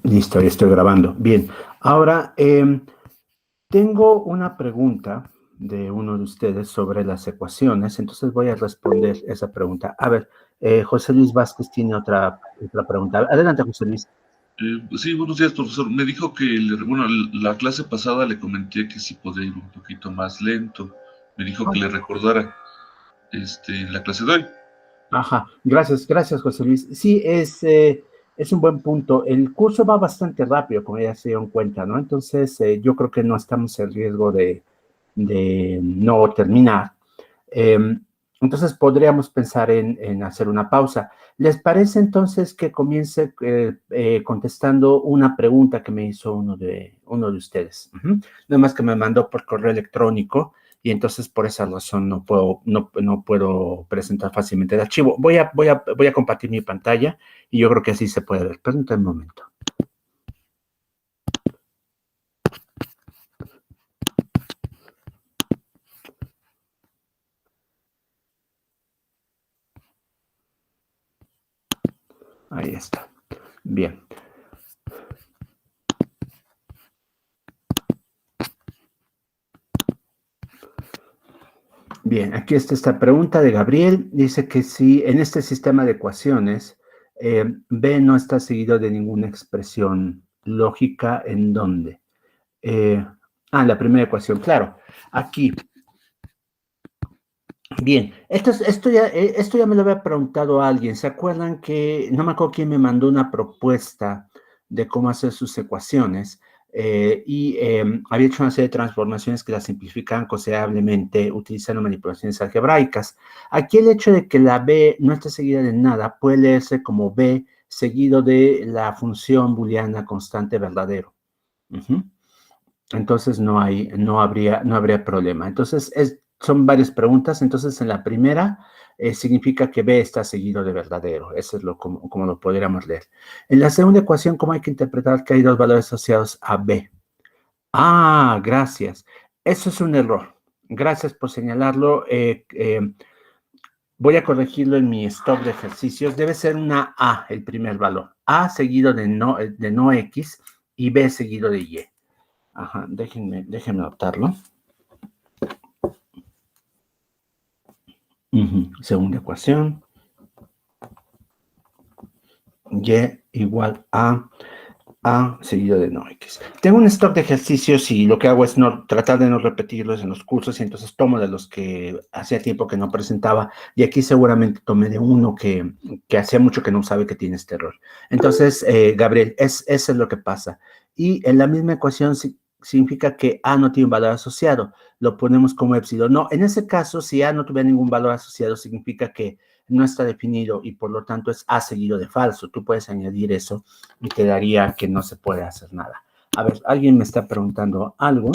Listo, ya estoy grabando. Bien, ahora tengo una pregunta de uno de ustedes sobre las ecuaciones, entonces voy a responder esa pregunta. A ver, José Luis Vázquez tiene otra pregunta. Adelante, José Luis. Sí, buenos días, profesor. Me dijo que, bueno, la clase pasada le comenté que si podía ir un poquito más lento. Me dijo que le recordara, en la clase de hoy. Ajá, gracias, José Luis. Sí, es un buen punto. El curso va bastante rápido, como ya se dieron cuenta, ¿no? Entonces, yo creo que no estamos en riesgo de no terminar. Entonces, podríamos pensar en hacer una pausa. ¿Les parece entonces que comience contestando una pregunta que me hizo uno de ustedes? Nada más que me mandó por correo electrónico y entonces por esa razón no puedo presentar fácilmente el archivo. Voy a compartir mi pantalla y yo creo que así se puede ver. Permítanme un momento. Ahí está. Bien. Bien, aquí está esta pregunta de Gabriel. Dice que si en este sistema de ecuaciones B no está seguido de ninguna expresión lógica, ¿en dónde? La primera ecuación, claro. Aquí. Bien, esto ya me lo había preguntado alguien. ¿Se acuerdan que no me acuerdo quién me mandó una propuesta de cómo hacer sus ecuaciones? Había hecho una serie de transformaciones que las simplificaban considerablemente utilizando manipulaciones algebraicas. Aquí el hecho de que la B no esté seguida de nada puede leerse como B seguido de la función booleana constante verdadero. Ujú. Entonces no habría problema. Entonces son varias preguntas. Entonces en la primera significa que B está seguido de verdadero. Eso es como lo podríamos leer. En la segunda ecuación, ¿cómo hay que interpretar que hay dos valores asociados a B? Gracias. Eso es un error. Gracias por señalarlo. Voy a corregirlo en mi stock de ejercicios. Debe ser una A el primer valor. A seguido de no X y B seguido de Y. Ajá, déjenme anotarlo. Segunda ecuación. Y igual a seguido de no X. Tengo un stock de ejercicios y lo que hago es tratar de no repetirlos en los cursos y entonces tomo de los que hacía tiempo que no presentaba y aquí seguramente tomé de uno que hacía mucho que no sabe que tiene este error. Entonces, Gabriel, eso es lo que pasa. Y en la misma ecuación significa que A no tiene un valor asociado. Lo ponemos como epsilon. No, en ese caso, si A no tuviera ningún valor asociado, significa que no está definido y por lo tanto es A seguido de falso. Tú puedes añadir eso y quedaría que no se puede hacer nada. A ver, alguien me está preguntando algo.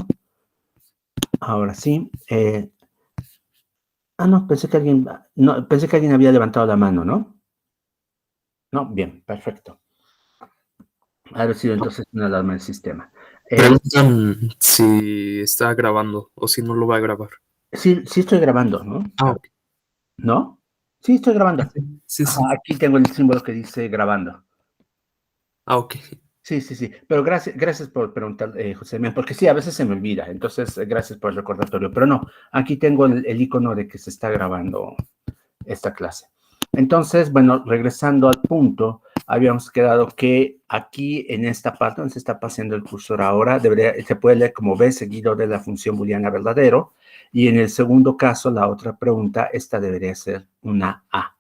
Ahora sí. No, pensé que alguien había levantado la mano, ¿no? No, bien, perfecto. Ha sido entonces una alarma del sistema. Preguntan si está grabando o si no lo va a grabar. Sí estoy grabando, ¿no? Ok. ¿No? Sí estoy grabando. Sí, Ajá, sí. aquí tengo el símbolo que dice grabando. Ok. Sí, pero gracias por preguntar, José Miguel, porque sí, a veces se me olvida, entonces gracias por el recordatorio, pero no, aquí tengo el icono de que se está grabando esta clase. Entonces, bueno, regresando al punto, habíamos quedado que aquí en esta parte donde se está pasando el cursor ahora, se puede leer como B seguido de la función booleana verdadero, y en el segundo caso, la otra pregunta, esta debería ser una A.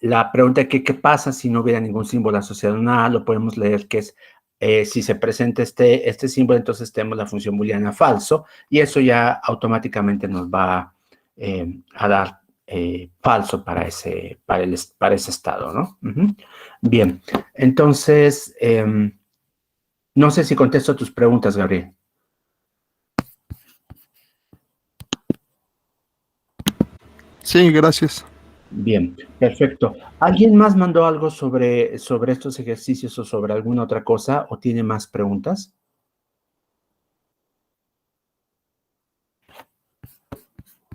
La pregunta que qué pasa si no hubiera ningún símbolo asociado a una A, lo podemos leer que es si se presenta este símbolo, entonces tenemos la función booleana falso, y eso ya automáticamente nos va a dar falso para ese estado, ¿no? Bien, entonces, no sé si contesto tus preguntas, Gabriel. Sí, gracias. Bien, perfecto. ¿Alguien más mandó algo sobre estos ejercicios o sobre alguna otra cosa o tiene más preguntas?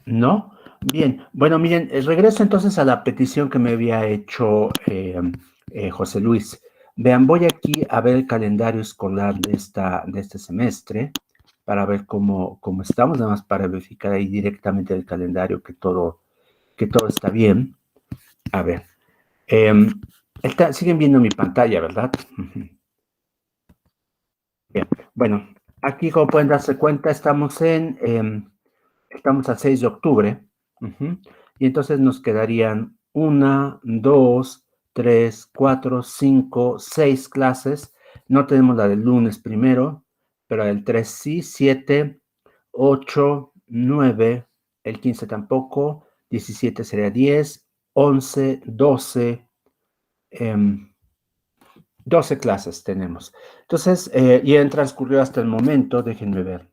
¿No? Bien, bueno, miren, regreso entonces a la petición que me había hecho José Luis. Vean, voy aquí a ver el calendario escolar de este semestre para ver cómo estamos, nada más para verificar ahí directamente el calendario que todo está bien. A ver, siguen viendo mi pantalla, ¿verdad? Bien, bueno, aquí como pueden darse cuenta, estamos a 6 de octubre. Y entonces nos quedarían 1, 2, 3, 4, 5, 6 clases. No tenemos la del lunes primero, pero el 3 sí, 7, 8, 9, el 15 tampoco, 17 sería 10, 11, 12, 12 clases tenemos. Entonces, y han transcurrido hasta el momento, déjenme ver.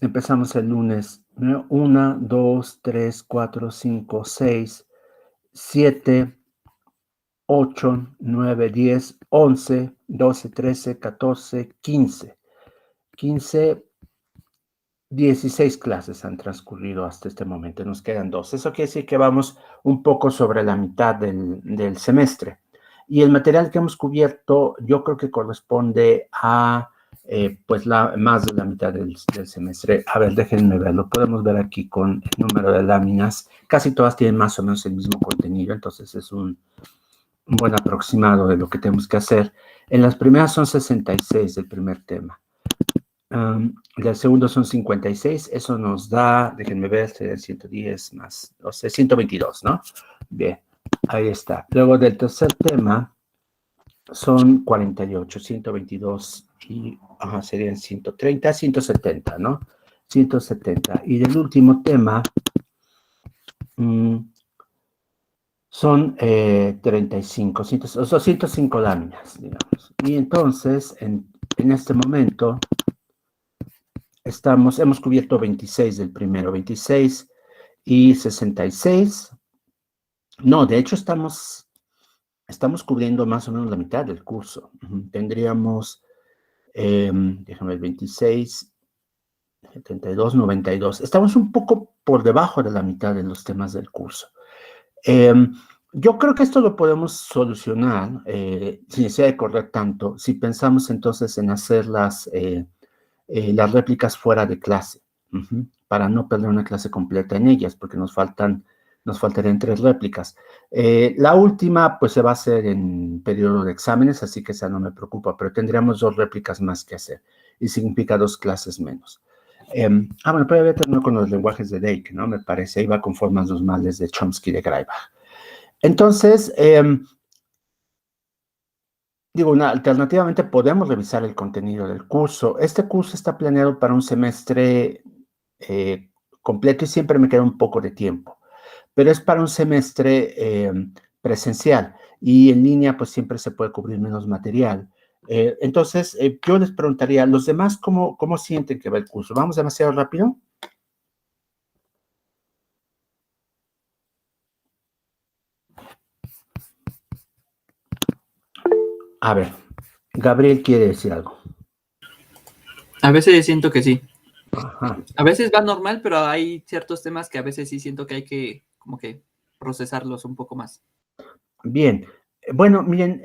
Empezamos el lunes. 1, 2, 3, 4, 5, 6, 7, 8, 9, 10, 11, 12, 13, 14, 15. 15, 16 clases han transcurrido hasta este momento. Nos quedan 2. Eso quiere decir que vamos un poco sobre la mitad del semestre. Y el material que hemos cubierto, yo creo que corresponde a pues más de la mitad del semestre. A ver, déjenme verlo. Podemos ver aquí con el número de láminas. Casi todas tienen más o menos el mismo contenido, entonces es un buen aproximado de lo que tenemos que hacer. En las primeras son 66 del primer tema. Del segundo son 56. Eso nos da, déjenme ver, 110 más, o sea, 122, ¿no? Bien, ahí está. Luego del tercer tema son 48, 122 y serían 130, 170, ¿no? 170. Y del último tema son 35, o sea, 105 láminas, digamos. Y entonces, en este momento, hemos cubierto 26 del primero, 26 y 66. No, de hecho, estamos cubriendo más o menos la mitad del curso. Tendríamos, déjame ver, 26, 72, 92. Estamos un poco por debajo de la mitad de los temas del curso. Yo creo que esto lo podemos solucionar sin necesidad de correr tanto, si pensamos entonces en hacer las réplicas fuera de clase, para no perder una clase completa en ellas, porque nos faltarían 3 réplicas. La última, pues, se va a hacer en periodo de exámenes, así que esa no me preocupa, pero tendríamos 2 réplicas más que hacer, y significa 2 clases menos. Bueno, pero había terminado con los lenguajes de Dake, ¿no? Me parece, iba con formas normales de Chomsky de Greibach. Entonces, alternativamente podemos revisar el contenido del curso. Este curso está planeado para un semestre completo y siempre me queda un poco de tiempo, pero es para un semestre presencial y en línea pues siempre se puede cubrir menos material. Entonces, yo les preguntaría, ¿los demás cómo sienten que va el curso? ¿Vamos demasiado rápido? A ver, Gabriel quiere decir algo. A veces siento que sí. Ajá. A veces va normal, pero hay ciertos temas que a veces sí siento que hay que como que procesarlos un poco más. Bien. Bueno, miren,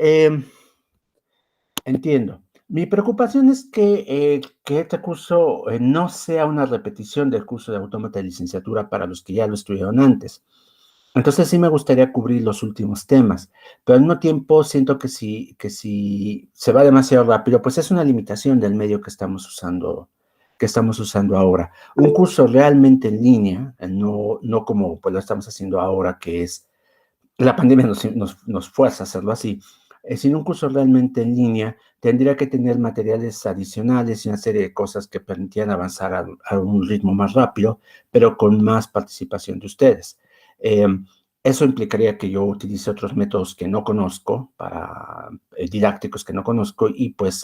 entiendo. Mi preocupación es que este curso no sea una repetición del curso de autómata de licenciatura para los que ya lo estudiaron antes. Entonces sí me gustaría cubrir los últimos temas, pero al mismo tiempo siento que si se va demasiado rápido, pues es una limitación del medio que estamos usando ahora. Un curso realmente en línea, no como pues lo estamos haciendo ahora, que es la pandemia nos fuerza a hacerlo así. Sino un curso realmente en línea tendría que tener materiales adicionales y una serie de cosas que permitieran avanzar a un ritmo más rápido, pero con más participación de ustedes. Eso implicaría que yo utilice otros métodos que no conozco, didácticos que no conozco, y pues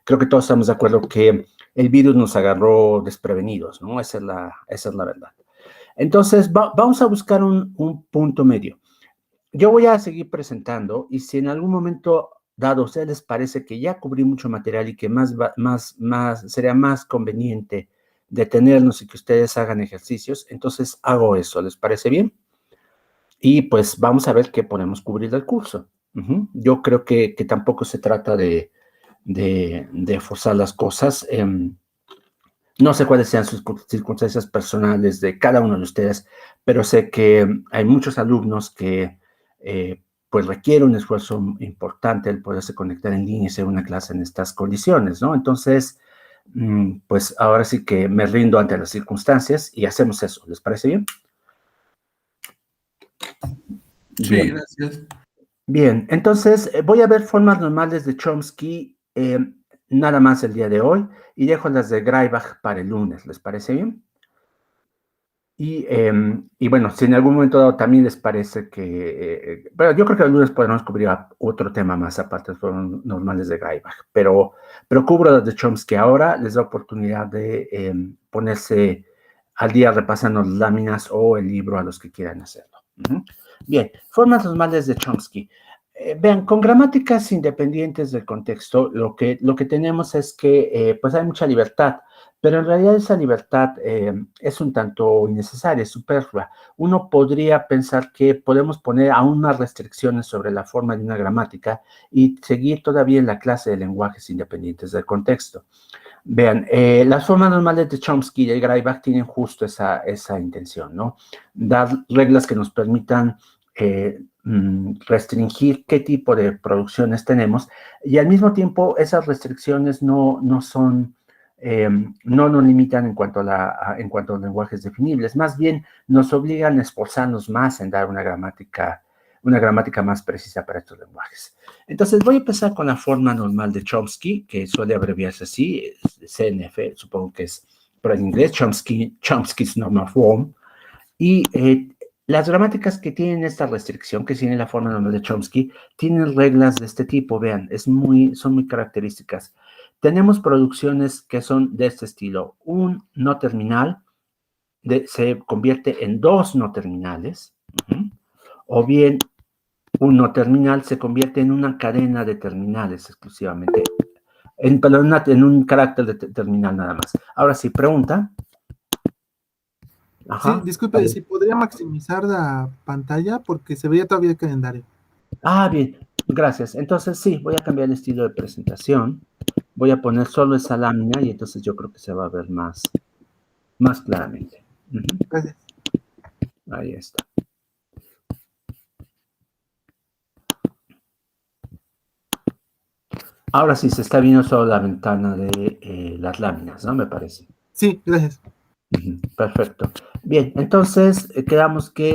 creo que todos estamos de acuerdo que el virus nos agarró desprevenidos, ¿no? Esa es la verdad. Entonces, vamos a buscar un punto medio. Yo voy a seguir presentando y si en algún momento dado a ustedes les parece que ya cubrí mucho material y que sería más conveniente detenernos y que ustedes hagan ejercicios, entonces hago eso. ¿Les parece bien? Y pues vamos a ver qué podemos cubrir del curso. Yo creo que tampoco se trata de forzar las cosas. No sé cuáles sean sus circunstancias personales de cada uno de ustedes, pero sé que hay muchos alumnos que pues requiere un esfuerzo importante el poderse conectar en línea y hacer una clase en estas condiciones, ¿no? Entonces, pues ahora sí que me rindo ante las circunstancias y hacemos eso. ¿Les parece bien? Sí, Bien. gracias. Bien, entonces voy a ver formas normales de Chomsky nada más el día de hoy y dejo las de Greibach para el lunes. ¿Les parece bien? Y bueno, si en algún momento dado también les parece que... bueno, yo creo que el lunes podremos cubrir otro tema más aparte de formas normales de Greibach, pero cubro las de Chomsky ahora, les da oportunidad de ponerse al día repasando las láminas o el libro a los que quieran hacerlo. Bien, formas normales de Chomsky. Vean, con gramáticas independientes del contexto, lo que tenemos es que pues hay mucha libertad, pero en realidad esa libertad es un tanto innecesaria, es superflua. Uno podría pensar que podemos poner aún más restricciones sobre la forma de una gramática y seguir todavía en la clase de lenguajes independientes del contexto. Vean, las formas normales de Chomsky y de Greibach tienen justo esa intención, ¿no? Dar reglas que nos permitan restringir qué tipo de producciones tenemos y al mismo tiempo esas restricciones no nos limitan en cuanto a los lenguajes definibles, más bien nos obligan a esforzarnos más en dar una gramática más precisa para estos lenguajes. Entonces voy a empezar con la forma normal de Chomsky, que suele abreviarse así, CNF, supongo que es, pero en inglés, Chomsky's Normal Form, y las gramáticas que tienen esta restricción, que tiene la forma normal de Chomsky, tienen reglas de este tipo, vean, son muy características. Tenemos producciones que son de este estilo. Un no terminal se convierte en dos no terminales, o bien un no terminal se convierte en una cadena de terminales exclusivamente, en un carácter de terminal nada más. Ahora sí, pregunta. Sí, disculpe, si podría maximizar la pantalla porque se veía todavía el calendario. Bien, gracias. Entonces sí, voy a cambiar el estilo de presentación. Voy a poner solo esa lámina y entonces yo creo que se va a ver más claramente. Gracias. Ahí está. Ahora sí, se está viendo solo la ventana de las láminas, ¿no? Me parece. Sí, gracias. Perfecto. Bien, entonces quedamos que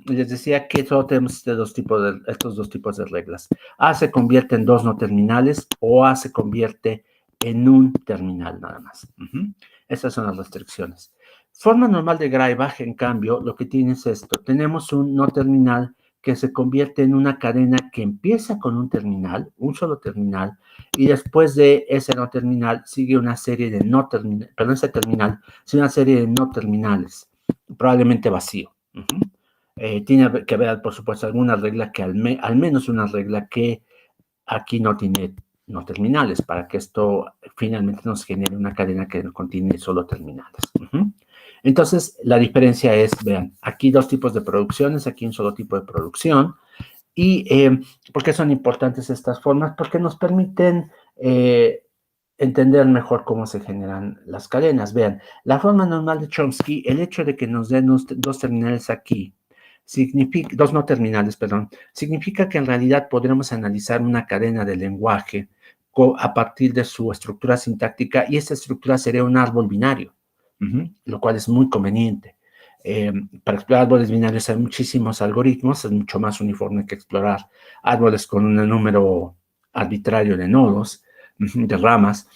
les decía que solo tenemos estos dos tipos de reglas. A se convierte en dos no terminales o A se convierte en un terminal nada más. Esas son las restricciones. Forma normal de Greibach, en cambio, lo que tiene es esto. Tenemos un no terminal que se convierte en una cadena que empieza con un terminal, un solo terminal, y después de ese no terminal sigue una serie de no terminales, perdón, ese terminal, sigue una serie de no terminales, probablemente vacío. Tiene que haber, por supuesto, alguna regla que, al menos una regla que aquí no tiene no terminales, para que esto finalmente nos genere una cadena que no contiene solo terminales. Entonces, la diferencia es, vean, aquí dos tipos de producciones, aquí un solo tipo de producción. ¿Y por qué son importantes estas formas? Porque nos permiten entender mejor cómo se generan las cadenas. Vean, la forma normal de Chomsky, el hecho de que nos den dos terminales aquí, dos no terminales, perdón, significa que en realidad podremos analizar una cadena de lenguaje a partir de su estructura sintáctica y esta estructura sería un árbol binario, lo cual es muy conveniente. Para explorar árboles binarios hay muchísimos algoritmos, es mucho más uniforme que explorar árboles con un número arbitrario de nodos, de ramas.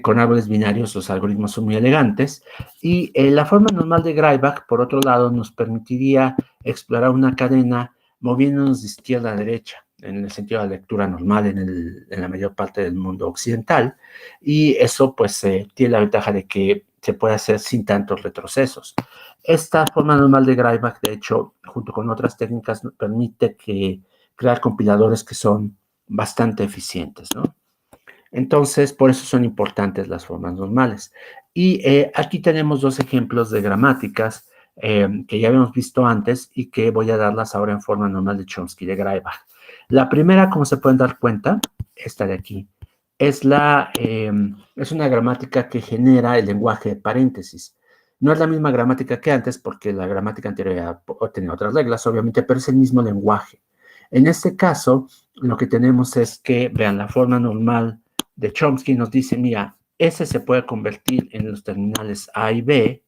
Con árboles binarios los algoritmos son muy elegantes y la forma normal de Greibach, por otro lado, nos permitiría explorar una cadena moviéndonos de izquierda a derecha, en el sentido de la lectura normal en la mayor parte del mundo occidental, y eso pues tiene la ventaja de que se puede hacer sin tantos retrocesos. Esta forma normal de Greibach, de hecho, junto con otras técnicas, permite crear compiladores que son bastante eficientes, ¿no? Entonces, por eso son importantes las formas normales. Y aquí tenemos dos ejemplos de gramáticas que ya habíamos visto antes y que voy a darlas ahora en forma normal de Chomsky, de Greibach. La primera, como se pueden dar cuenta, esta de aquí, es una gramática que genera el lenguaje de paréntesis. No es la misma gramática que antes, porque la gramática anterior tenía otras reglas, obviamente, pero es el mismo lenguaje. En este caso, lo que tenemos es que, vean, la forma normal de Chomsky nos dice, mira, S se puede convertir en los terminales A y B,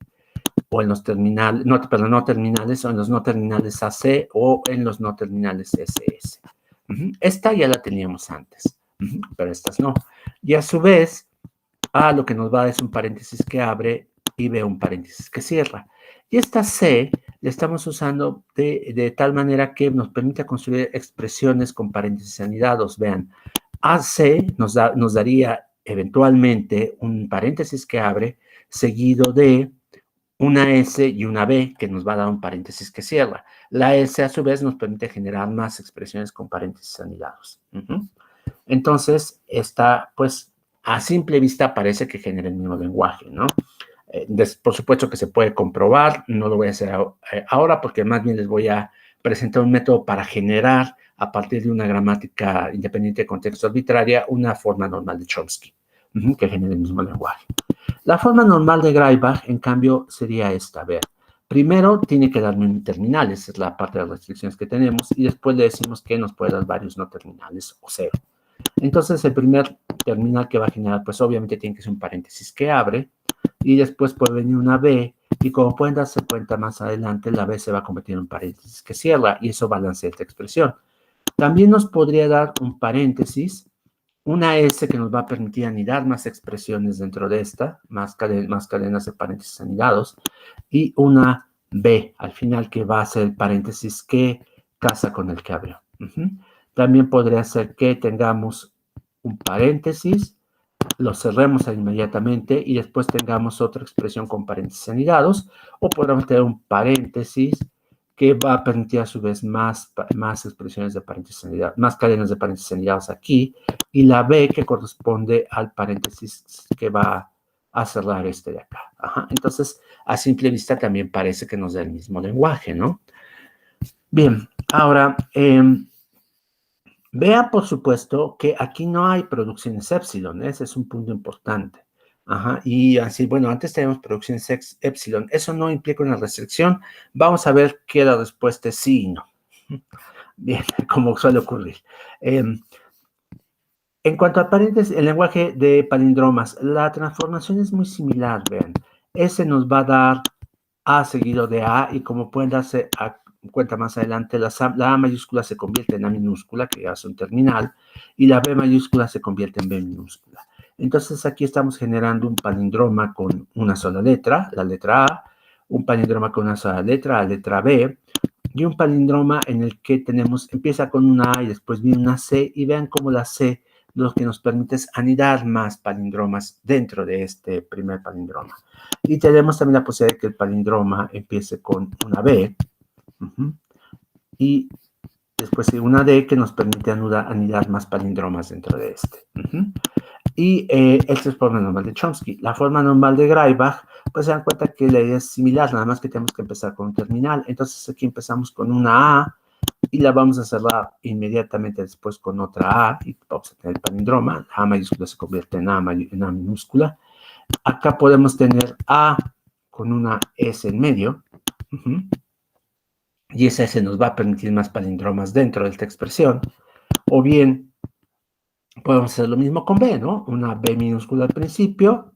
o en los terminales, no terminales, o en los no terminales AC, o en los no terminales SS. Esta ya la teníamos antes, pero estas no. Y a su vez, A lo que nos va a dar es un paréntesis que abre y B un paréntesis que cierra. Y esta C la estamos usando de tal manera que nos permite construir expresiones con paréntesis anidados. Vean, AC nos daría eventualmente un paréntesis que abre seguido de una S y una B que nos va a dar un paréntesis que cierra. La S a su vez nos permite generar más expresiones con paréntesis anidados. Entonces, esta, pues, a simple vista parece que genera el mismo lenguaje, ¿no? Por supuesto que se puede comprobar, no lo voy a hacer ahora porque más bien les voy a presentar un método para generar a partir de una gramática independiente de contexto arbitraria una forma normal de Chomsky, que genere el mismo lenguaje. La forma normal de Greibach, en cambio, sería esta, a ver. Primero tiene que darme un terminal, esa es la parte de las restricciones que tenemos, y después le decimos que nos puede dar varios no terminales o cero. Entonces, el primer terminal que va a generar, pues obviamente tiene que ser un paréntesis que abre, y después puede venir una B, y como pueden darse cuenta más adelante, la B se va a convertir en un paréntesis que cierra, y eso balancea esta expresión. También nos podría dar un paréntesis, una S que nos va a permitir anidar más expresiones dentro de esta, más cadenas de paréntesis anidados, y una B al final que va a ser el paréntesis que casa con el que abrió. También podría ser que tengamos un paréntesis, lo cerremos inmediatamente y después tengamos otra expresión con paréntesis anidados, o podemos tener un paréntesis que va a permitir a su vez más expresiones de paréntesis anidados, más cadenas de paréntesis anidados aquí, y la B que corresponde al paréntesis que va a cerrar este de acá. Entonces, a simple vista también parece que nos da el mismo lenguaje, ¿no? Bien, ahora, vean, por supuesto, que aquí no hay producciones epsilon, ese es un punto importante. Y así, bueno, antes teníamos producciones epsilon, eso no implica una restricción. Vamos a ver que la respuesta es sí y no. Bien, como suele ocurrir. En cuanto a paréntesis, el lenguaje de palindromas, la transformación es muy similar, vean. S nos va a dar A seguido de A, y como pueden darse cuenta más adelante, la A mayúscula se convierte en A minúscula, que ya es un terminal, y la B mayúscula se convierte en B minúscula. Entonces aquí estamos generando un palindroma con una sola letra, la letra A, un palindroma con una sola letra, la letra B, y un palindroma en el que empieza con una A y después viene una C, y vean cómo la C lo que nos permite es anidar más palindromas dentro de este primer palindroma. Y tenemos también la posibilidad de que el palindroma empiece con una B, y después una D que nos permite anidar más palindromas dentro de este. Y esta es la forma normal de Chomsky. La forma normal de Greibach, pues se dan cuenta que la idea es similar, nada más que tenemos que empezar con un terminal. Entonces aquí empezamos con una A y la vamos a cerrar inmediatamente después con otra A, y vamos a tener el palindroma. A mayúscula se convierte en A minúscula. Acá podemos tener A con una S en medio, y esa S nos va a permitir más palindromas dentro de esta expresión. O bien, podemos hacer lo mismo con B, ¿no? Una B minúscula al principio,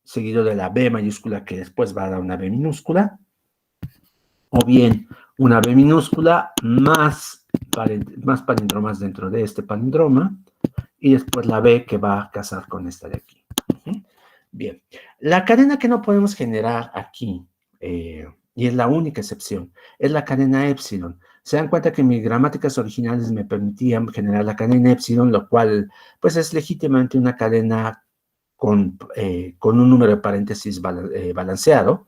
seguido de la B mayúscula que después va a dar una B minúscula. O bien, una B minúscula más palindromas dentro de este palindroma, y después la B que va a casar con esta de aquí. Bien, la cadena que no podemos generar aquí, y es la única excepción, es la cadena epsilon. Se dan cuenta que mis gramáticas originales me permitían generar la cadena epsilon, lo cual pues es legítimamente una cadena con un número de paréntesis balanceado.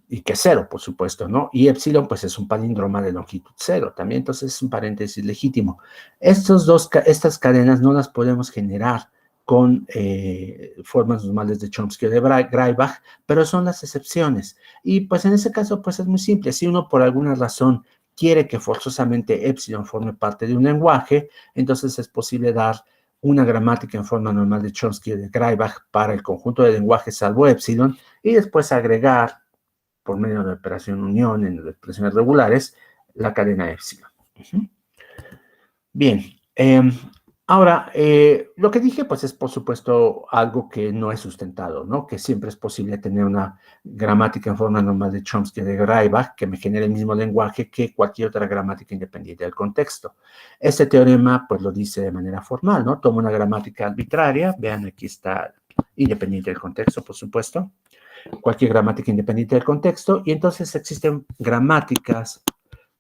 y que es 0, por supuesto, ¿no? Y epsilon, pues es un palíndroma de longitud 0 también, entonces es un paréntesis legítimo. Estas cadenas no las podemos generar con formas normales de Chomsky o de Greibach, pero son las excepciones. Y pues en ese caso, pues es muy simple. Si uno por alguna razón quiere que forzosamente epsilon forme parte de un lenguaje, entonces es posible dar una gramática en forma normal de Chomsky o de Greibach para el conjunto de lenguajes salvo epsilon, y después agregar, por medio de operación unión en las expresiones regulares, la cadena epsilon. Bien, ahora, lo que dije, pues es por supuesto algo que no es sustentado, ¿no? Que siempre es posible tener una gramática en forma normal de Chomsky de Greibach que me genere el mismo lenguaje que cualquier otra gramática independiente del contexto. Este teorema, pues lo dice de manera formal, ¿no? Toma una gramática arbitraria, vean, aquí está, independiente del contexto, por supuesto, cualquier gramática independiente del contexto, y entonces existen gramáticas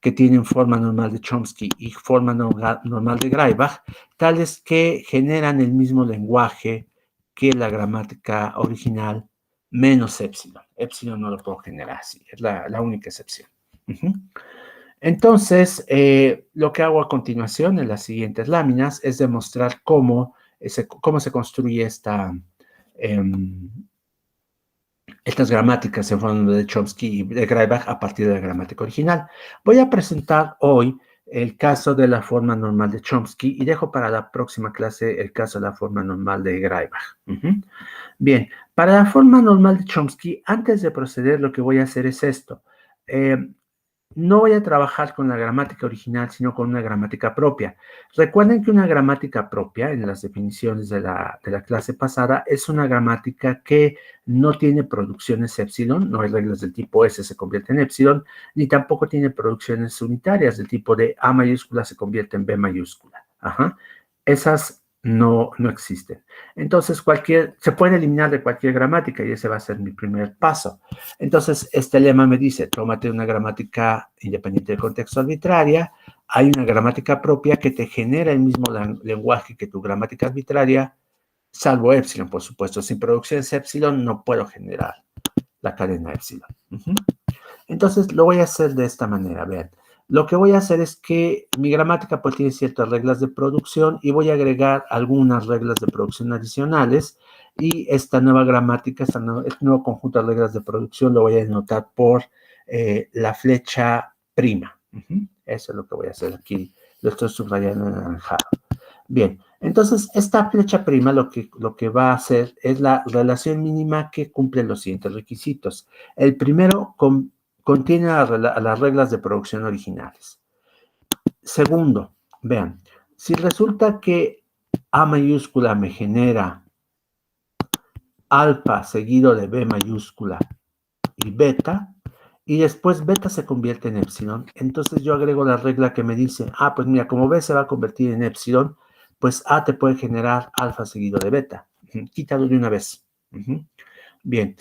que tienen forma normal de Chomsky y forma normal de Greibach, tales que generan el mismo lenguaje que la gramática original menos epsilon. Epsilon no lo puedo generar así, es la única excepción. Entonces, lo que hago a continuación en las siguientes láminas es demostrar cómo se construye estas gramáticas en forma de Chomsky y de Greibach a partir de la gramática original. Voy a presentar hoy el caso de la forma normal de Chomsky y dejo para la próxima clase el caso de la forma normal de Greibach. Bien, para la forma normal de Chomsky, antes de proceder, lo que voy a hacer es esto. No voy a trabajar con la gramática original, sino con una gramática propia. Recuerden que una gramática propia, en las definiciones de la clase pasada, es una gramática que no tiene producciones epsilon, no hay reglas del tipo S se convierte en epsilon, ni tampoco tiene producciones unitarias del tipo de A mayúscula se convierte en B mayúscula. Esas no existen. Entonces, se puede eliminar de cualquier gramática y ese va a ser mi primer paso. Entonces, este lema me dice, tómate una gramática independiente del contexto arbitraria, hay una gramática propia que te genera el mismo lenguaje que tu gramática arbitraria, salvo epsilon, por supuesto. Sin producciones epsilon no puedo generar la cadena epsilon. Entonces, lo voy a hacer de esta manera, vean. Lo que voy a hacer es que mi gramática pues tiene ciertas reglas de producción y voy a agregar algunas reglas de producción adicionales y esta nueva gramática, este nuevo conjunto de reglas de producción lo voy a denotar por la flecha prima. Eso es lo que voy a hacer aquí, lo estoy subrayando en anaranjado. Bien, entonces esta flecha prima lo que va a hacer es la relación mínima que cumple los siguientes requisitos. El primero, contiene las reglas de producción originales. Segundo, vean, si resulta que A mayúscula me genera alfa seguido de B mayúscula y beta, y después beta se convierte en epsilon, entonces yo agrego la regla que me dice, pues mira, como B se va a convertir en epsilon, pues A te puede generar alfa seguido de beta. Quítalo de una vez. Bien,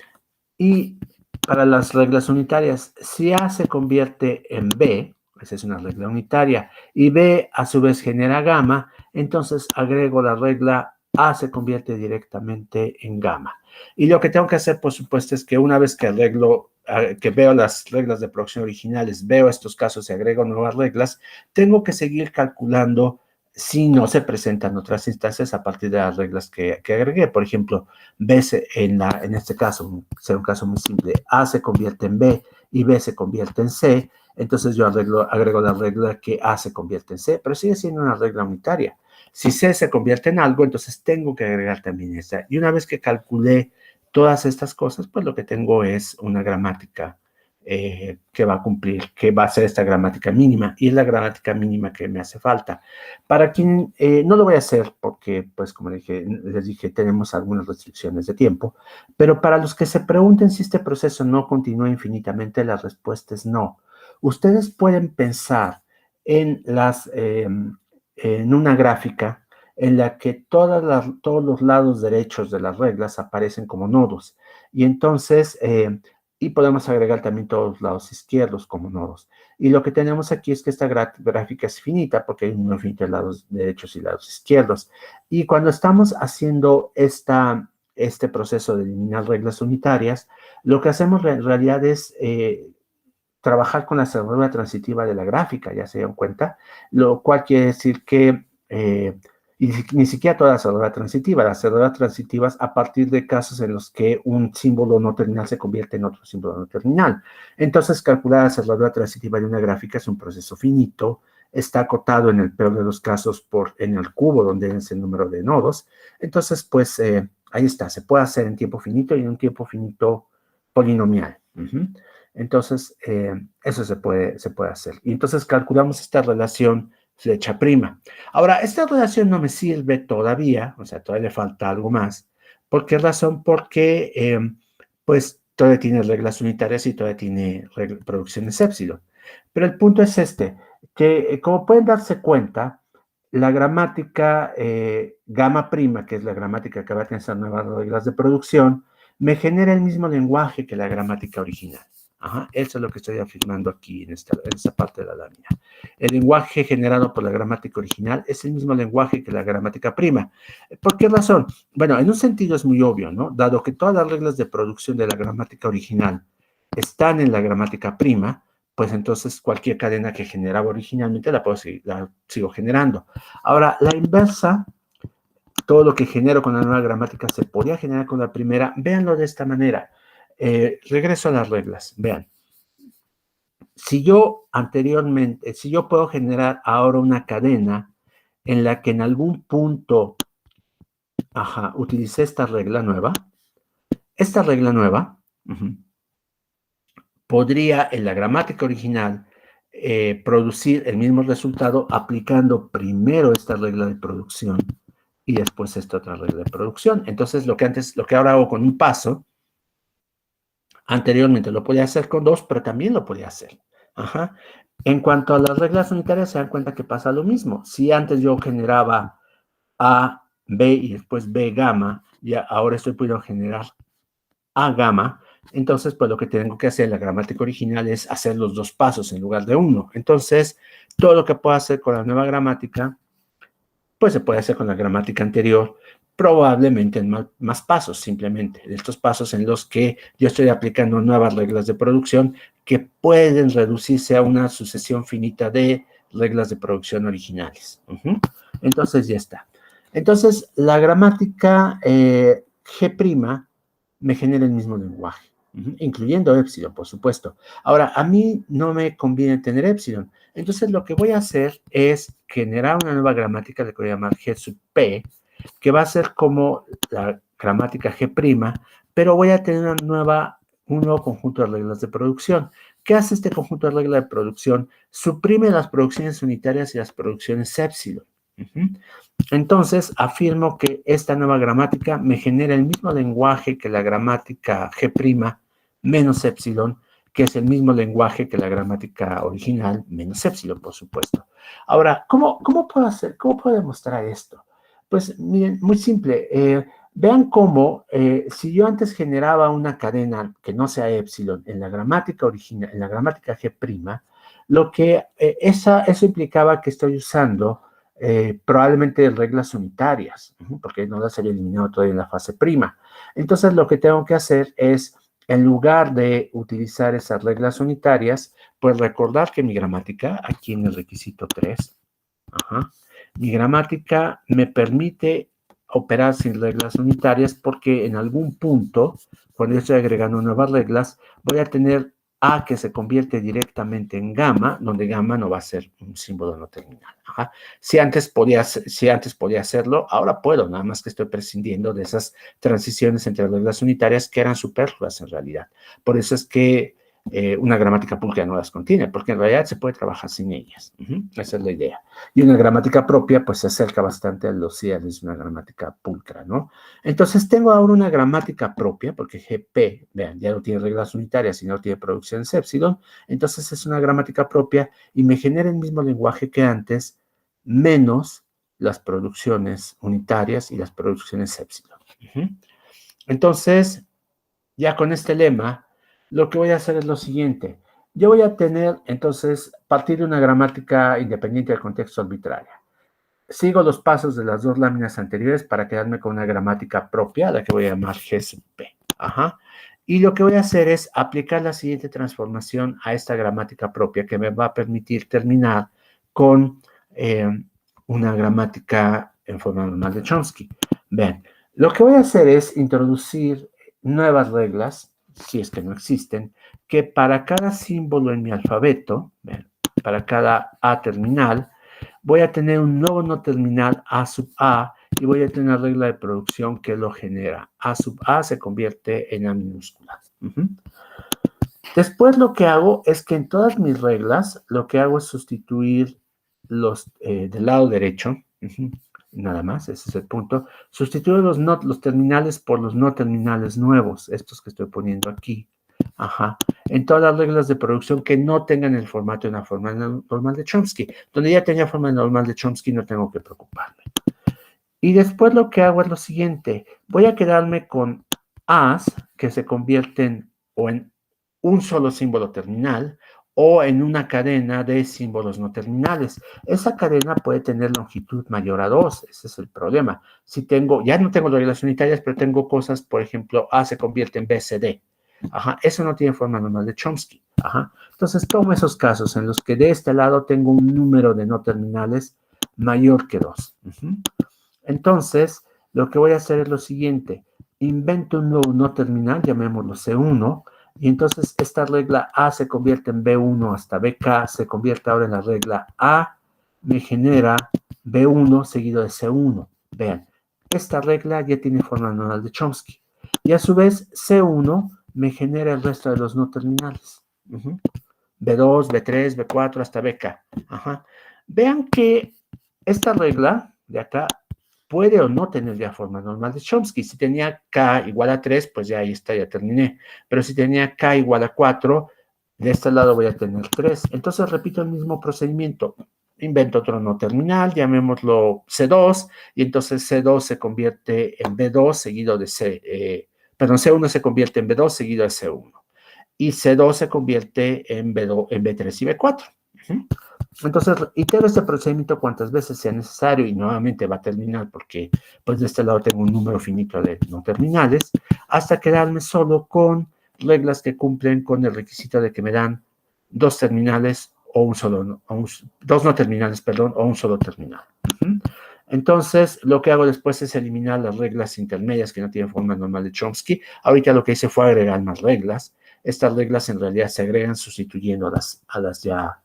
y para las reglas unitarias, si A se convierte en B, esa es una regla unitaria, y B a su vez genera gamma, entonces agrego la regla A se convierte directamente en gamma. Y lo que tengo que hacer, por supuesto, es que una vez que veo las reglas de producción originales, veo estos casos y agrego nuevas reglas, tengo que seguir calculando si no se presentan otras instancias a partir de las reglas que agregué. Por ejemplo, B en este caso, será un caso muy simple, A se convierte en B y B se convierte en C, entonces yo agrego la regla que A se convierte en C, pero sigue siendo una regla unitaria. Si C se convierte en algo, entonces tengo que agregar también esta. Y una vez que calculé todas estas cosas, pues lo que tengo es una gramática que va a cumplir, que va a ser esta gramática mínima, y es la gramática mínima que me hace falta. Para quien no lo voy a hacer porque, pues como les dije, tenemos algunas restricciones de tiempo, pero para los que se pregunten si este proceso no continúa infinitamente, la respuesta es no. Ustedes pueden pensar en una gráfica en la que todos los lados derechos de las reglas aparecen como nodos, y entonces y podemos agregar también todos los lados izquierdos como nodos. Y lo que tenemos aquí es que esta gráfica es finita porque hay un número finito de lados derechos y lados izquierdos. Y cuando estamos haciendo esta este proceso de eliminar reglas unitarias, lo que hacemos en realidad es trabajar con la cerradura transitiva de la gráfica, ya se dieron cuenta, lo cual quiere decir que y ni siquiera toda la cerradura transitiva, las cerraduras transitivas a partir de casos en los que un símbolo no terminal se convierte en otro símbolo no terminal. Entonces, calcular la cerradura transitiva de una gráfica es un proceso finito, está acotado en el peor de los casos en el cubo, donde es el número de nodos. Entonces, pues, ahí está, se puede hacer en tiempo finito y en un tiempo finito polinomial. Entonces, eso se puede hacer. Y entonces calculamos esta relación flecha prima. Ahora, esta relación no me sirve todavía, o sea, todavía le falta algo más. ¿Por qué razón? Porque, pues, todavía tiene reglas unitarias y todavía tiene producciones épsilon. Pero el punto es este, que como pueden darse cuenta, la gramática gamma prima, que es la gramática que va a tener esas nuevas reglas de producción, me genera el mismo lenguaje que la gramática original. Ajá, eso es lo que estoy afirmando aquí en esta parte de la lámina. El lenguaje generado por la gramática original es el mismo lenguaje que la gramática prima. ¿Por qué razón? Bueno, en un sentido es muy obvio, ¿no? Dado que todas las reglas de producción de la gramática original están en la gramática prima, pues entonces cualquier cadena que generaba originalmente la sigo generando. Ahora, la inversa, todo lo que genero con la nueva gramática se podía generar con la primera. Véanlo de esta manera. Regreso a las reglas, vean. Si yo puedo generar ahora una cadena en la que en algún punto, utilicé esta regla nueva podría en la gramática original producir el mismo resultado aplicando primero esta regla de producción y después esta otra regla de producción. Entonces, lo que ahora hago con un paso, anteriormente lo podía hacer con dos, pero también lo podía hacer. En cuanto a las reglas unitarias, se dan cuenta que pasa lo mismo. Si antes yo generaba A, B y después B gamma, y ahora estoy pudiendo generar A gamma, entonces pues lo que tengo que hacer en la gramática original es hacer los dos pasos en lugar de uno. Entonces, todo lo que puedo hacer con la nueva gramática, pues se puede hacer con la gramática anterior, probablemente en más pasos, simplemente. De estos pasos en los que yo estoy aplicando nuevas reglas de producción que pueden reduc'irse a una sucesión finita de reglas de producción originales. Entonces, ya está. Entonces, la gramática G' me genera el mismo lenguaje, incluyendo épsilon, por supuesto. Ahora, a mí no me conviene tener épsilon. Entonces, lo que voy a hacer es generar una nueva gramática, que voy a llamar G sub P, que va a ser como la gramática G', pero voy a tener un nuevo conjunto de reglas de producción. ¿Qué hace este conjunto de reglas de producción? Suprime las producciones unitarias y las producciones épsilon. Entonces, afirmo que esta nueva gramática me genera el mismo lenguaje que la gramática G' menos épsilon, que es el mismo lenguaje que la gramática original menos épsilon, por supuesto. Ahora, ¿cómo puedo demostrar esto? Pues miren, muy simple. Vean cómo, si yo antes generaba una cadena que no sea épsilon en la gramática original, en la gramática G', eso implicaba que estoy usando probablemente reglas unitarias, porque no las había eliminado todavía en la fase prima. Entonces, lo que tengo que hacer es, en lugar de utilizar esas reglas unitarias, pues recordar que mi gramática, aquí en el requisito 3, mi gramática me permite operar sin reglas unitarias porque en algún punto, cuando yo estoy agregando nuevas reglas, voy a tener A que se convierte directamente en gamma, donde gamma no va a ser un símbolo no terminal. Si antes podía hacerlo, ahora puedo, nada más que estoy prescindiendo de esas transiciones entre reglas unitarias que eran superfluas en realidad. Por eso es que una gramática pulcra no las contiene, porque en realidad se puede trabajar sin ellas. Esa es la idea. Y una gramática propia, pues se acerca bastante a los ideales de una gramática pulcra, ¿no? Entonces tengo ahora una gramática propia, porque GP, vean, ya no tiene reglas unitarias y no tiene producciones épsilon, entonces es una gramática propia y me genera el mismo lenguaje que antes, menos las producciones unitarias y las producciones épsilon. Entonces, ya con este lema, lo que voy a hacer es lo siguiente. Yo voy a tener, entonces, partir de una gramática independiente del contexto arbitraria. sigo los pasos de las dos láminas anteriores para quedarme con una gramática propia, la que voy a llamar G sub P. Ajá. Y lo que voy a hacer es aplicar la siguiente transformación a esta gramática propia que me va a permitir terminar con una gramática en forma normal de Chomsky. Bien, lo que voy a hacer es introducir nuevas reglas, si es que no existen, que para cada símbolo en mi alfabeto, bien, para cada A terminal, voy a tener un nuevo no terminal A sub A y voy a tener una regla de producción que lo genera. A sub A se convierte en A minúscula. Después lo que hago es que en todas mis reglas, lo que hago es sustituir los del lado derecho, nada más, ese es el punto, sustituir los terminales por los no terminales nuevos, estos que estoy poniendo aquí. Ajá. En todas las reglas de producción que no tengan el formato de una forma normal de Chomsky. Donde ya tenía forma normal de Chomsky, no tengo que preocuparme. Y después lo que hago es lo siguiente. Voy a quedarme con A's que se convierten o en un solo símbolo terminal o en una cadena de símbolos no terminales. Esa cadena puede tener longitud mayor a 2. Ese es el problema. Si tengo, ya no tengo reglas unitarias, pero tengo cosas, por ejemplo, A se convierte en BCD. Ajá, eso no tiene forma normal de Chomsky. Ajá. Entonces tomo esos casos en los que de este lado tengo un número de no terminales mayor que 2. Entonces, lo que voy a hacer es lo siguiente. Invento un nuevo no terminal, llamémoslo C1, y entonces esta regla A se convierte en B1 hasta BK, se convierte ahora en la regla A, me genera B1 seguido de C1. Vean, esta regla ya tiene forma normal de Chomsky. Y a su vez, C1 me genera el resto de los no terminales. B2, B3, B4 hasta BK. Ajá. Vean que esta regla de acá puede o no tener ya forma normal de Chomsky. Si tenía K igual a 3, pues ya ahí está, ya terminé. Pero si tenía K igual a 4, de este lado voy a tener 3. Entonces repito el mismo procedimiento. Invento otro no terminal, llamémoslo C2, y entonces C2 se convierte en B2 seguido de C1 se convierte en B2 seguido de C1. Y C2 se convierte en B3 y B4. Entonces, itero este procedimiento cuantas veces sea necesario y nuevamente va a terminar porque pues de este lado tengo un número finito de no terminales hasta quedarme solo con reglas que cumplen con el requisito de que me dan dos terminales o dos no terminales, perdón, o un solo terminal. Entonces, lo que hago después es eliminar las reglas intermedias que no tienen forma normal de Chomsky. Ahorita lo que hice fue agregar más reglas. Estas reglas en realidad se agregan sustituyendo a las ya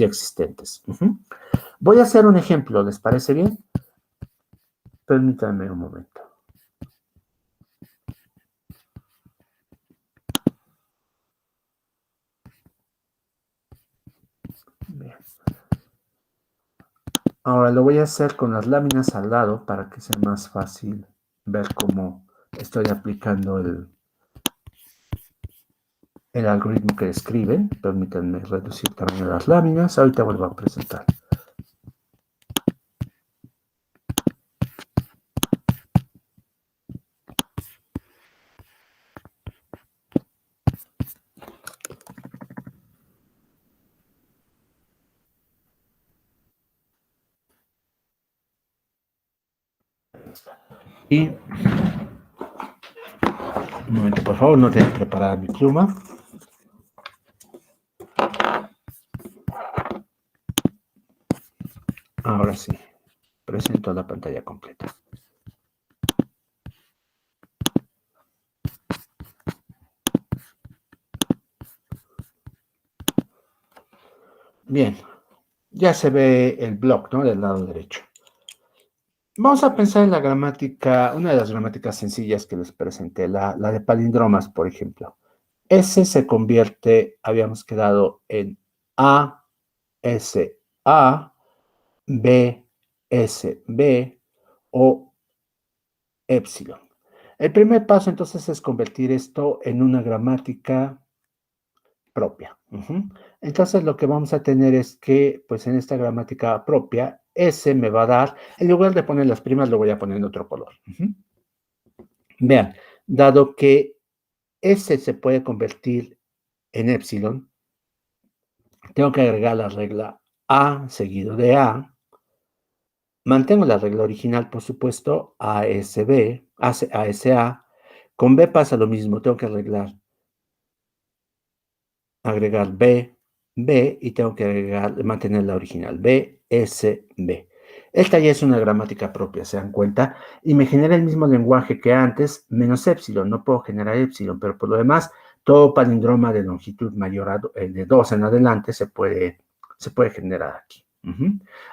existentes. Voy a hacer un ejemplo, ¿les parece bien? Permítanme un momento. Bien. Ahora lo voy a hacer con las láminas al lado para que sea más fácil ver cómo estoy aplicando el algoritmo que describe. Permítanme reducir el tamaño de las láminas. Ahorita vuelvo a presentar. Y un momento, por favor, no tengo que preparar mi pluma. Ahora sí, presento la pantalla completa. Bien, ya se ve el bloc, ¿no? Del lado derecho. Vamos a pensar en la gramática, una de las gramáticas sencillas que les presenté, la de palindromas, por ejemplo. S se convierte, habíamos quedado en A, S, A, B, S, B o épsilon. El primer paso entonces es convertir esto en una gramática propia. Entonces lo que vamos a tener es que, pues en esta gramática propia, S me va a dar, en lugar de poner las primas, lo voy a poner en otro color. Vean, dado que S se puede convertir en épsilon, tengo que agregar la regla A seguido de A, Mantengo la regla original, por supuesto, ASB, ASA. Con B pasa lo mismo, tengo que agregar B, B, y tengo que mantener la original, B, S, B. Esta ya es una gramática propia, ¿se dan cuenta? Y me genera el mismo lenguaje que antes, menos épsilon. No puedo generar épsilon, pero por lo demás, todo palíndroma de longitud mayor de 2 en adelante se puede generar aquí.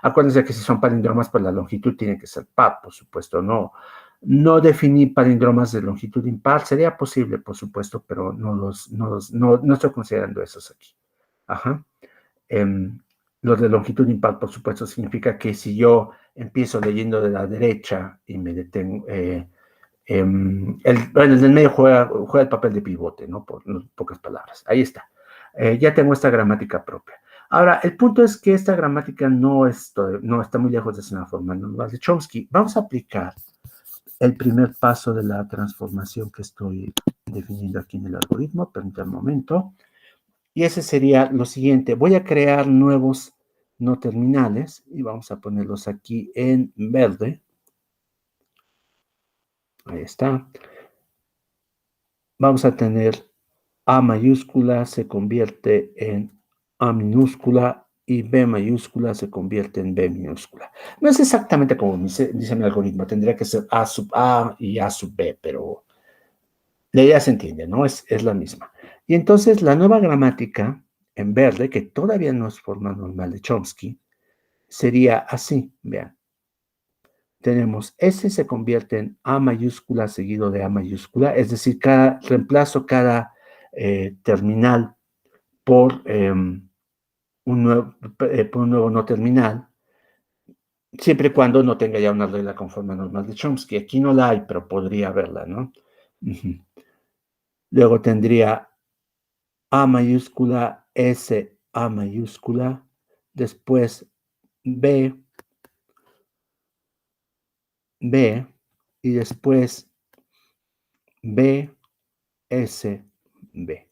Acuérdense que si son palíndromas, pues la longitud tiene que ser par, por supuesto. No definir palíndromas de longitud impar. Sería posible, por supuesto, pero no estoy considerando esos aquí. Ajá. Los de longitud impar, por supuesto, significa que si yo empiezo leyendo de la derecha y me detengo, el del medio juega el papel de pivote, ¿no? Por pocas palabras. Ahí está. Ya tengo esta gramática propia. Ahora, el punto es que esta gramática no está muy lejos de ser una forma normal de Chomsky. Vamos a aplicar el primer paso de la transformación que estoy definiendo aquí en el algoritmo. Permítanme un momento. Y ese sería lo siguiente. Voy a crear nuevos no terminales y vamos a ponerlos aquí en verde. Ahí está. Vamos a tener A mayúscula se convierte en A minúscula y B mayúscula se convierte en B minúscula. No es exactamente como dice mi algoritmo. Tendría que ser A sub A y A sub B, pero la idea se entiende, ¿no? Es la misma. Y entonces la nueva gramática en verde, que todavía no es forma normal de Chomsky, sería así, vean. Tenemos S se convierte en A mayúscula seguido de A mayúscula, es decir, reemplazo cada terminal por un nuevo no terminal, siempre y cuando no tenga ya una regla con forma normal de Chomsky. Aquí no la hay, pero podría haberla, ¿no? Luego tendría A mayúscula, S, A mayúscula, después B, B, y después B, S, B.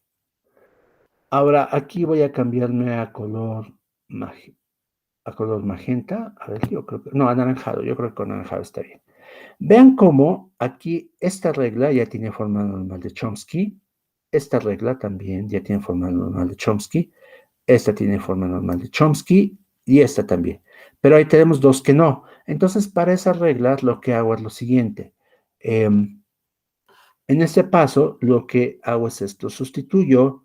Ahora aquí voy a cambiarme a color magenta. A ver, yo creo que, no, anaranjado. Yo creo que con anaranjado está bien. Vean cómo aquí esta regla ya tiene forma normal de Chomsky. Esta regla también ya tiene forma normal de Chomsky. Esta tiene forma normal de Chomsky y esta también. Pero ahí tenemos dos que no. Entonces, para esas reglas, lo que hago es lo siguiente. En este paso, lo que hago es esto. Sustituyo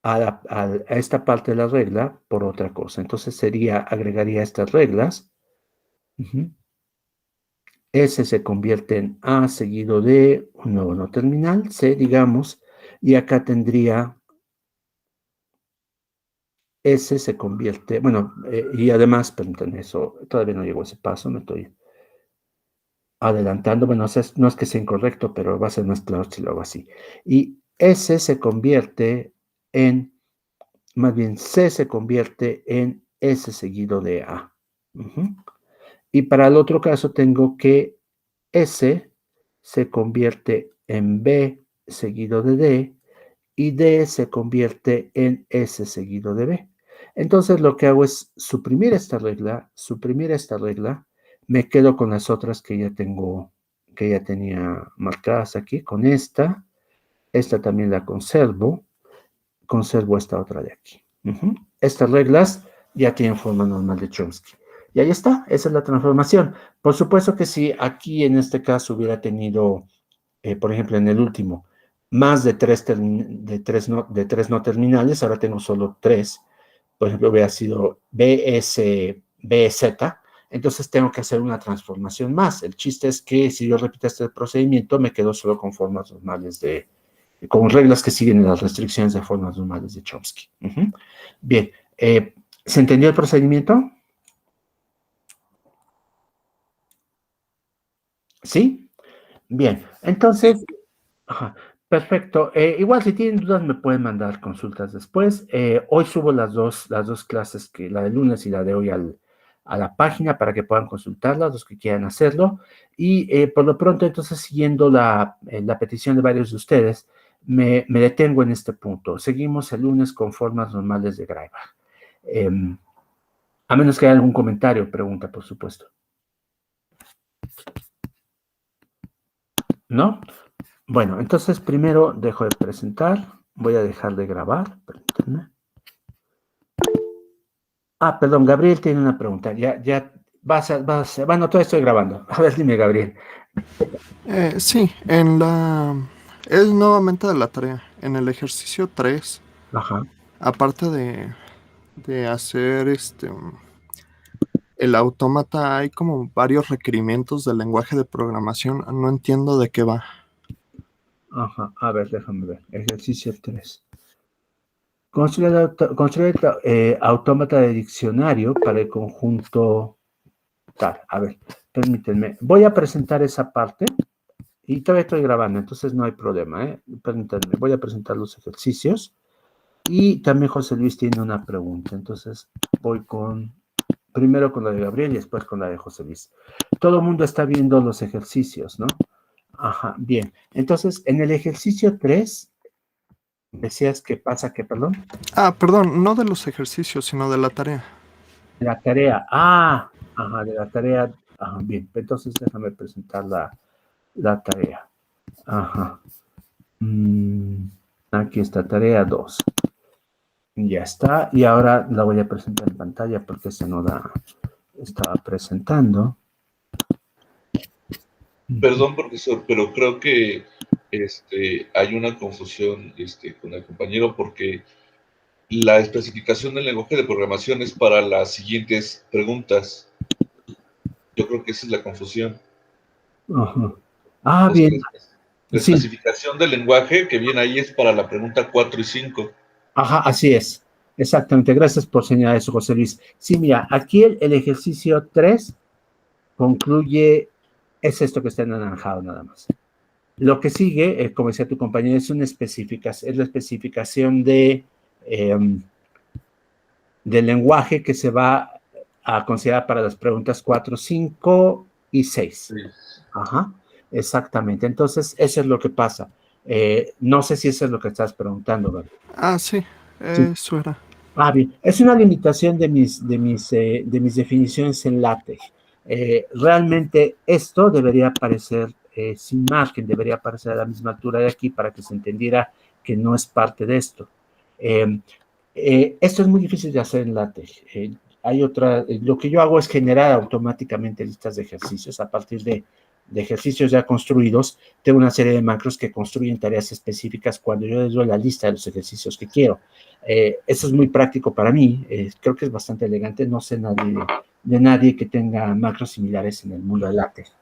a esta parte de la regla por otra cosa. Entonces, agregaría estas reglas. S se convierte en A seguido de un nuevo no terminal, C, digamos, y acá tendría S se convierte, bueno, y además, permítanme, eso, todavía no llegó a ese paso, me estoy adelantando, bueno, no es que sea incorrecto, pero va a ser más claro si lo hago así. Y S se convierte en, más bien, C se convierte en S seguido de A. Y para el otro caso tengo que S se convierte en B seguido de D y D se convierte en S seguido de B. Entonces lo que hago es suprimir esta regla, me quedo con las otras que ya tenía marcadas aquí, con esta también la conservo esta otra de aquí. Estas reglas ya tienen forma normal de Chomsky. Y ahí está, esa es la transformación. Por supuesto que si aquí en este caso hubiera tenido, por ejemplo, en el último, más de tres no terminales, ahora tengo solo 3, por ejemplo, hubiera sido BZ, entonces tengo que hacer una transformación más. El chiste es que si yo repito este procedimiento, me quedo solo con formas normales con reglas que siguen las restricciones de formas normales de Chomsky. Bien, ¿se entendió el procedimiento? ¿Sí? Bien, entonces, perfecto. Igual si tienen dudas me pueden mandar consultas después. Hoy subo las dos clases, la de lunes y la de hoy a la página para que puedan consultarlas, los que quieran hacerlo. Y por lo pronto, entonces, siguiendo la petición de varios de ustedes, me detengo en este punto. Seguimos el lunes con formas normales de Greibach. A menos que haya algún comentario, pregunta, por supuesto. ¿No? Bueno, entonces primero dejo de presentar. Voy a dejar de grabar. Permítanme. Perdón, Gabriel tiene una pregunta. Ya vas a... Bueno, todavía estoy grabando. A ver, dime, Gabriel. Sí, es nuevamente de la tarea. En el ejercicio 3, Ajá. aparte de hacer el autómata, hay como varios requerimientos del lenguaje de programación. No entiendo de qué va. Ajá. A ver, déjame ver. Ejercicio 3. Construye autómata de diccionario para el conjunto tal. A ver, permítanme. Voy a presentar esa parte y todavía estoy grabando, entonces no hay problema, ¿eh? Permítanme. Voy a presentar los ejercicios y también José Luis tiene una pregunta. Entonces voy primero con la de Gabriel y después con la de José Luis. Todo el mundo está viendo los ejercicios, ¿no? Ajá, bien. Entonces, en el ejercicio 3, decías que pasa que, perdón. Perdón, no de los ejercicios, sino de la tarea. La tarea. Ajá, de la tarea. Ajá, bien. Entonces déjame presentar la tarea. Ajá. Aquí está, tarea 2. Ya está. Y ahora la voy a presentar en pantalla porque se no la estaba presentando. Perdón, profesor, pero creo que hay una confusión con el compañero porque la especificación del lenguaje de programación es para las siguientes preguntas. Yo creo que esa es la confusión. Ajá. Bien. La Sí. especificación del lenguaje que viene ahí es para la pregunta 4 y 5. Ajá, así es. Exactamente. Gracias por señalar eso, José Luis. Sí, mira, aquí el ejercicio 3 concluye, es esto que está en anaranjado nada más. Lo que sigue, como decía tu compañero, es la especificación del lenguaje que se va a considerar para las preguntas 4, 5 y 6. Sí. Ajá, exactamente. Entonces, eso es lo que pasa. No sé si eso es lo que estás preguntando, ¿verdad? Sí, eso era. Bien. Es una limitación de mis definiciones en LaTeX. Realmente esto debería aparecer sin margen, debería aparecer a la misma altura de aquí para que se entendiera que no es parte de esto. Esto es muy difícil de hacer en LaTeX. Lo que yo hago es generar automáticamente listas de ejercicios a partir de ejercicios ya construidos. Tengo una serie de macros que construyen tareas específicas cuando yo les doy la lista de los ejercicios que quiero. Eso es muy práctico para mí. Creo que es bastante elegante. No sé de nadie que tenga macros similares en el mundo del LaTeX.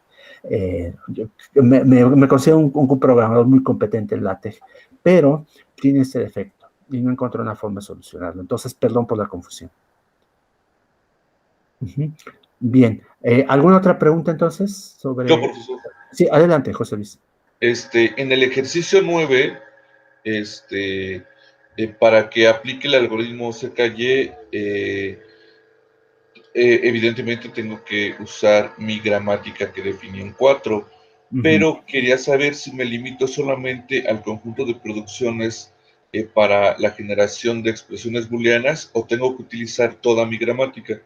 Yo me considero un programador muy competente en LaTeX, pero tiene este defecto y no encontré una forma de solucionarlo. Entonces, perdón por la confusión. Bien. ¿Alguna otra pregunta entonces sobre...? Yo, profesor. Sí, adelante, José Luis. En el ejercicio 9, para que aplique el algoritmo CKY, evidentemente tengo que usar mi gramática que definí en 4, pero quería saber si me limito solamente al conjunto de producciones para la generación de expresiones booleanas o tengo que utilizar toda mi gramática.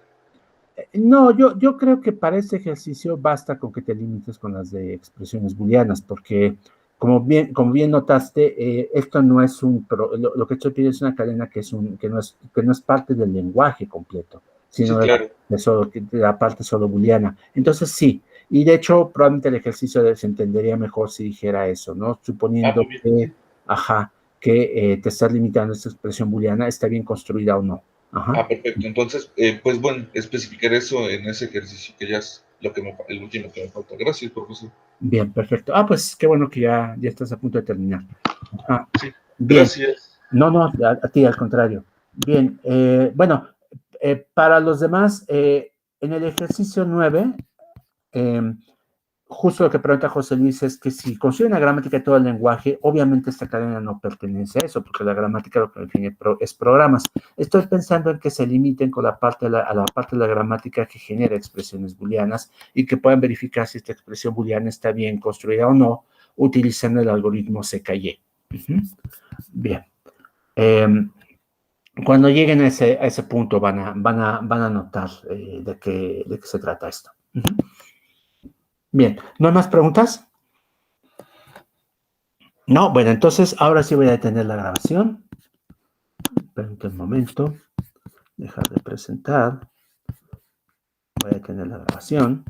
No, yo creo que para este ejercicio basta con que te limites con las de expresiones booleanas, porque como bien notaste, esto no es lo que estoy pidiendo es una cadena que no es parte del lenguaje completo, sino sí, claro. de la parte solo booleana. Entonces sí, y de hecho probablemente el ejercicio se entendería mejor si dijera eso, ¿no? Suponiendo que te estás limitando a esta expresión booleana, está bien construida o no. Ajá. Perfecto. Entonces, pues bueno, especificar eso en ese ejercicio que ya es el último que me falta. Gracias, profesor. Bien, perfecto. Pues qué bueno que ya estás a punto de terminar. Sí, bien. Gracias. No, a ti, al contrario. Bien, bueno, para los demás, en el ejercicio 9, justo lo que pregunta José Luis es que si construye una gramática de todo el lenguaje, obviamente esta cadena no pertenece a eso, porque la gramática lo que define es programas. Estoy pensando en que se limiten con la parte de la gramática que genera expresiones booleanas y que puedan verificar si esta expresión booleana está bien construida o no, utilizando el algoritmo CKY. Bien. Cuando lleguen a ese punto van a notar de qué se trata esto. Ujú. Bien, ¿no hay más preguntas? No, bueno, entonces ahora sí voy a detener la grabación. Esperen un momento. Dejar de presentar. Voy a detener la grabación.